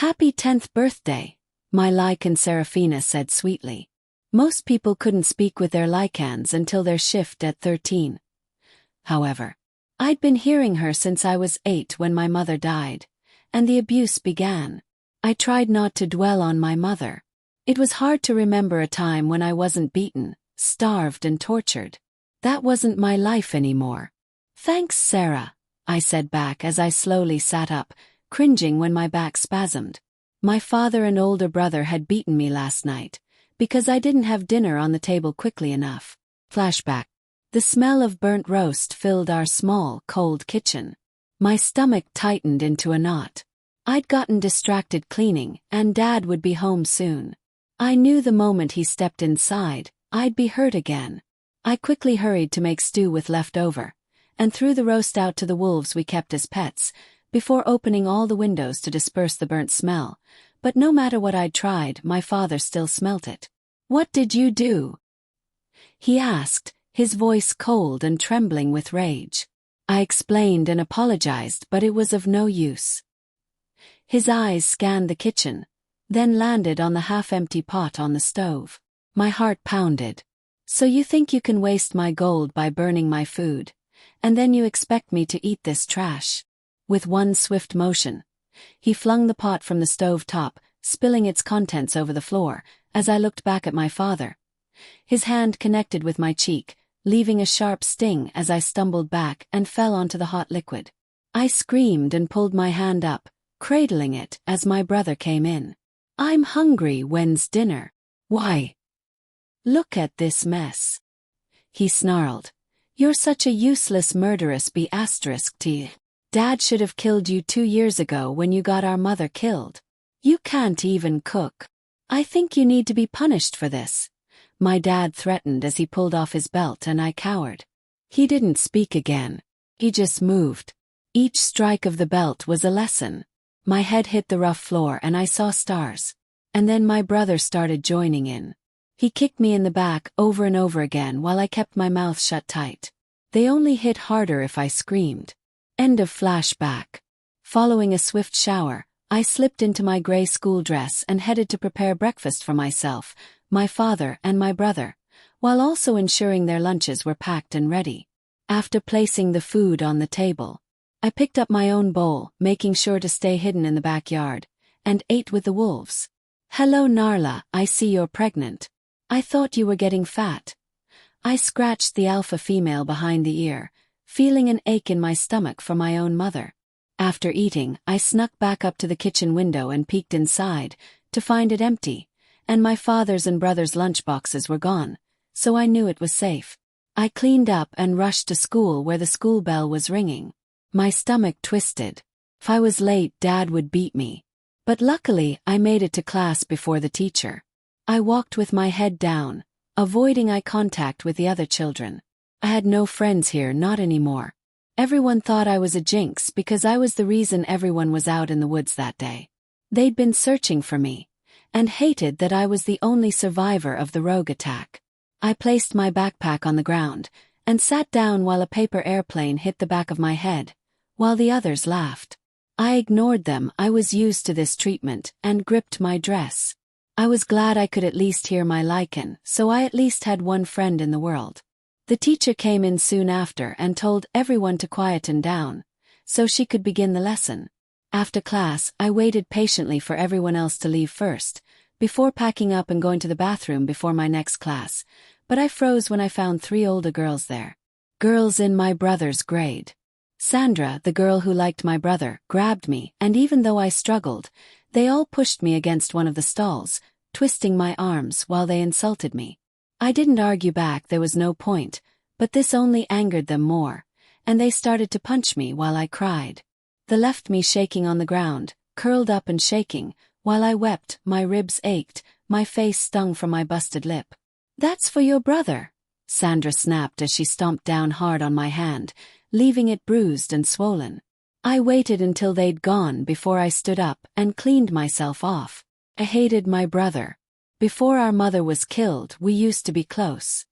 Happy 10th birthday, my Lycan Seraphina said sweetly. Most people couldn't speak with their Lycan's until their shift at 13. However, I'd been hearing her since I was 8 when my mother died, and the abuse began. I tried not to dwell on my mother. It was hard to remember a time when I wasn't beaten, starved and tortured. That wasn't my life anymore. Thanks, Sarah, I said back as I slowly sat up, cringing when my back spasmed. My father and older brother had beaten me last night, because I didn't have dinner on the table quickly enough. Flashback. The smell of burnt roast filled our small, cold kitchen. My stomach tightened into a knot. I'd gotten distracted cleaning, and Dad would be home soon. I knew the moment he stepped inside, I'd be hurt again. I quickly hurried to make stew with leftover, and threw the roast out to the wolves we kept as pets, before opening all the windows to disperse the burnt smell. But no matter what I'd tried, my father still smelt it. "What did you do?" he asked, his voice cold and trembling with rage. I explained and apologized, but it was of no use. His eyes scanned the kitchen, then landed on the half-empty pot on the stove. My heart pounded. "So you think you can waste my gold by burning my food, and then you expect me to eat this trash?" With one swift motion, he flung the pot from the stove top, spilling its contents over the floor, as I looked back at my father. His hand connected with my cheek, leaving a sharp sting as I stumbled back and fell onto the hot liquid. I screamed and pulled my hand up, cradling it as my brother came in. "I'm hungry, when's dinner?" "Why? Look at this mess," he snarled. "You're such a useless murderess B*T. Dad should have killed you 2 years ago when you got our mother killed. You can't even cook. I think you need to be punished for this," my dad threatened as he pulled off his belt, and I cowered. He didn't speak again. He just moved. Each strike of the belt was a lesson. My head hit the rough floor and I saw stars. And then my brother started joining in. He kicked me in the back over and over again while I kept my mouth shut tight. They only hit harder if I screamed. End of flashback. Following a swift shower, I slipped into my gray school dress and headed to prepare breakfast for myself, my father and my brother, while also ensuring their lunches were packed and ready. After placing the food on the table, I picked up my own bowl, making sure to stay hidden in the backyard, and ate with the wolves. "Hello Narla, I see you're pregnant. I thought you were getting fat." I scratched the alpha female behind the ear, feeling an ache in my stomach for my own mother. After eating, I snuck back up to the kitchen window and peeked inside, to find it empty, and my father's and brother's lunchboxes were gone, so I knew it was safe. I cleaned up and rushed to school where the school bell was ringing. My stomach twisted. If I was late, Dad would beat me. But luckily, I made it to class before the teacher. I walked with my head down, avoiding eye contact with the other children. I had no friends here, not anymore. Everyone thought I was a jinx because I was the reason everyone was out in the woods that day. They'd been searching for me, and hated that I was the only survivor of the rogue attack. I placed my backpack on the ground, and sat down while a paper airplane hit the back of my head, while the others laughed. I ignored them. I was used to this treatment, and gripped my dress. I was glad I could at least hear my Lycan, so I at least had one friend in the world. The teacher came in soon after and told everyone to quieten down, so she could begin the lesson. After class, I waited patiently for everyone else to leave first, before packing up and going to the bathroom before my next class, but I froze when I found 3 older girls there. Girls in my brother's grade. Sandra, the girl who liked my brother, grabbed me, and even though I struggled, they all pushed me against one of the stalls, twisting my arms while they insulted me. I didn't argue back, there was no point, but this only angered them more, and they started to punch me while I cried. They left me shaking on the ground, curled up and shaking, while I wept. My ribs ached, my face stung from my busted lip. "That's for your brother," Sandra snapped as she stomped down hard on my hand, leaving it bruised and swollen. I waited until they'd gone before I stood up and cleaned myself off. I hated my brother. Before our mother was killed, we used to be close.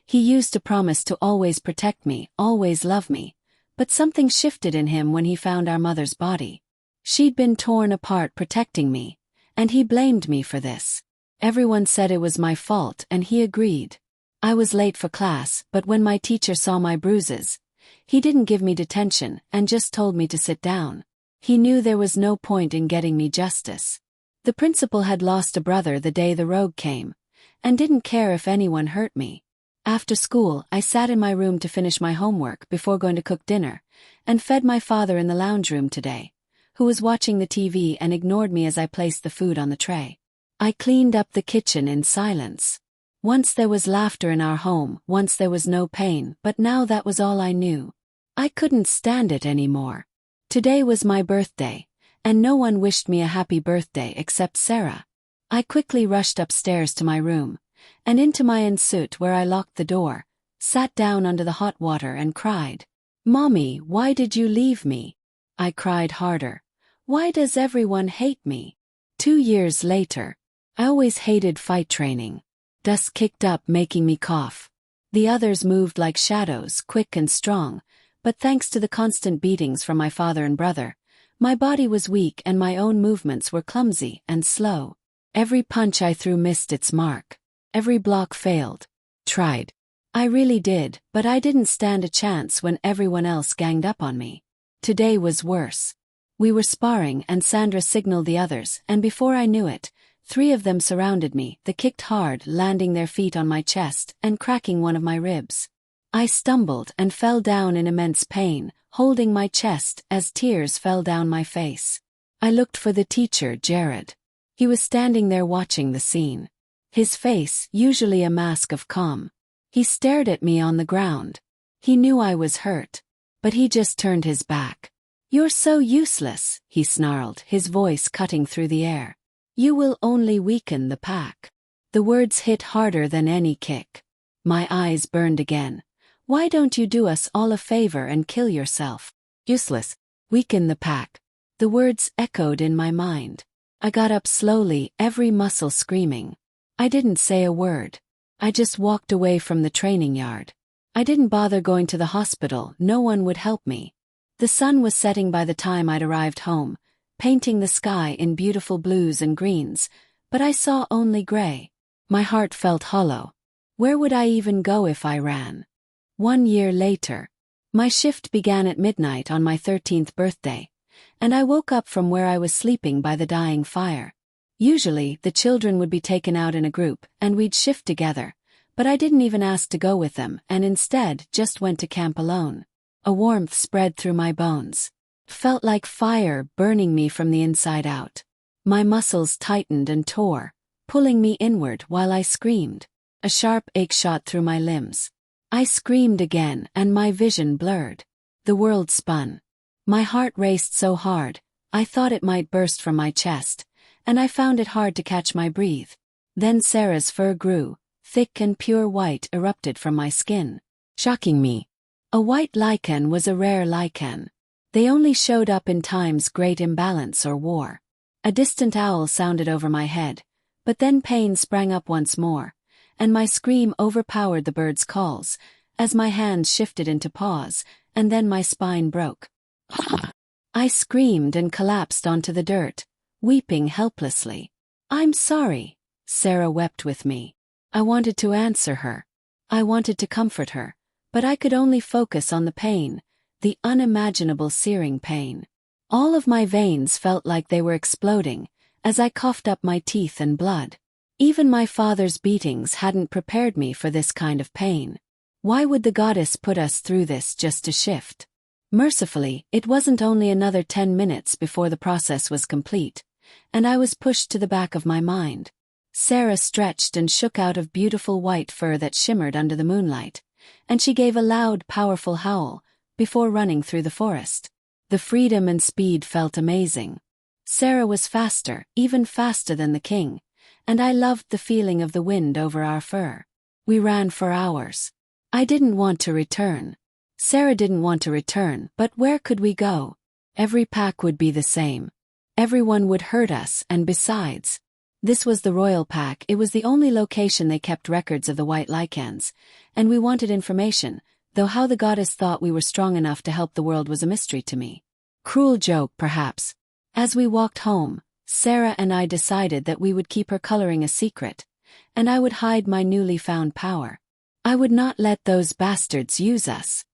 He used to promise to always protect me, always love me, but something shifted in him when he found our mother's body. She'd been torn apart protecting me, and he blamed me for this. Everyone said it was my fault and he agreed. I was late for class, but when my teacher saw my bruises, he didn't give me detention and just told me to sit down. He knew there was no point in getting me justice. The principal had lost a brother the day the rogue came, and didn't care if anyone hurt me. After school, I sat in my room to finish my homework before going to cook dinner, and fed my father in the lounge room today, who was watching the TV and ignored me as I placed the food on the tray. I cleaned up the kitchen in silence. Once there was laughter in our home, once there was no pain, but now that was all I knew. I couldn't stand it anymore. Today was my birthday, and no one wished me a happy birthday except Sarah. I quickly rushed upstairs to my room, and into my ensuite where I locked the door, sat down under the hot water and cried. "Mommy, why did you leave me?" I cried harder. "Why does everyone hate me?" 2 years later. I always hated fight training. Dust kicked up making me cough. The others moved like shadows, quick and strong, but thanks to the constant beatings from my father and brother, my body was weak and my own movements were clumsy and slow. Every punch I threw missed its mark. Every block failed. Tried. I really did, but I didn't stand a chance when everyone else ganged up on me. Today was worse. We were sparring and Sandra signaled the others, and before I knew it, 3 of them surrounded me. They kicked hard, landing their feet on my chest and cracking one of my ribs. I stumbled and fell down in immense pain, holding my chest as tears fell down my face. I looked for the teacher, Jared. He was standing there watching the scene. His face, usually a mask of calm. He stared at me on the ground. He knew I was hurt, but he just turned his back. "You're so useless," he snarled, his voice cutting through the air. "You will only weaken the pack." The words hit harder than any kick. My eyes burned again. "Why don't you do us all a favor and kill yourself?" "Useless. Weaken the pack." The words echoed in my mind. I got up slowly, every muscle screaming. I didn't say a word. I just walked away from the training yard. I didn't bother going to the hospital, no one would help me. The sun was setting by the time I'd arrived home, painting the sky in beautiful blues and greens, but I saw only gray. My heart felt hollow. Where would I even go if I ran? 1 year later. My shift began at midnight on my 13th birthday, and I woke up from where I was sleeping by the dying fire. Usually, the children would be taken out in a group, and we'd shift together, but I didn't even ask to go with them and instead just went to camp alone. A warmth spread through my bones. Felt like fire burning me from the inside out. My muscles tightened and tore, pulling me inward while I screamed. A sharp ache shot through my limbs. I screamed again and my vision blurred. The world spun. My heart raced so hard, I thought it might burst from my chest, and I found it hard to catch my breath. Then Sarah's fur grew, thick and pure white erupted from my skin, shocking me. A white Lycan was a rare Lycan. They only showed up in times great imbalance or war. A distant owl sounded over my head, but then pain sprang up once more, and my scream overpowered the bird's calls, as my hands shifted into paws, and then my spine broke. I screamed and collapsed onto the dirt, weeping helplessly. "I'm sorry." Sarah wept with me. I wanted to answer her. I wanted to comfort her, but I could only focus on the pain, the unimaginable searing pain. All of my veins felt like they were exploding, as I coughed up my teeth and blood. Even my father's beatings hadn't prepared me for this kind of pain. Why would the goddess put us through this just to shift? Mercifully, it wasn't only another 10 minutes before the process was complete, and I was pushed to the back of my mind. Sarah stretched and shook out of beautiful white fur that shimmered under the moonlight, and she gave a loud, powerful howl, before running through the forest. The freedom and speed felt amazing. Sarah was faster, even faster than the king, and I loved the feeling of the wind over our fur. We ran for hours. I didn't want to return. Sarah didn't want to return, but where could we go? Every pack would be the same. Everyone would hurt us, and besides, this was the royal pack. It was the only location they kept records of the white Lycan'S, and we wanted information, though how the goddess thought we were strong enough to help the world was a mystery to me. Cruel joke, perhaps. As we walked home, Sarah and I decided that we would keep her coloring a secret, and I would hide my newly found power. I would not let those bastards use us.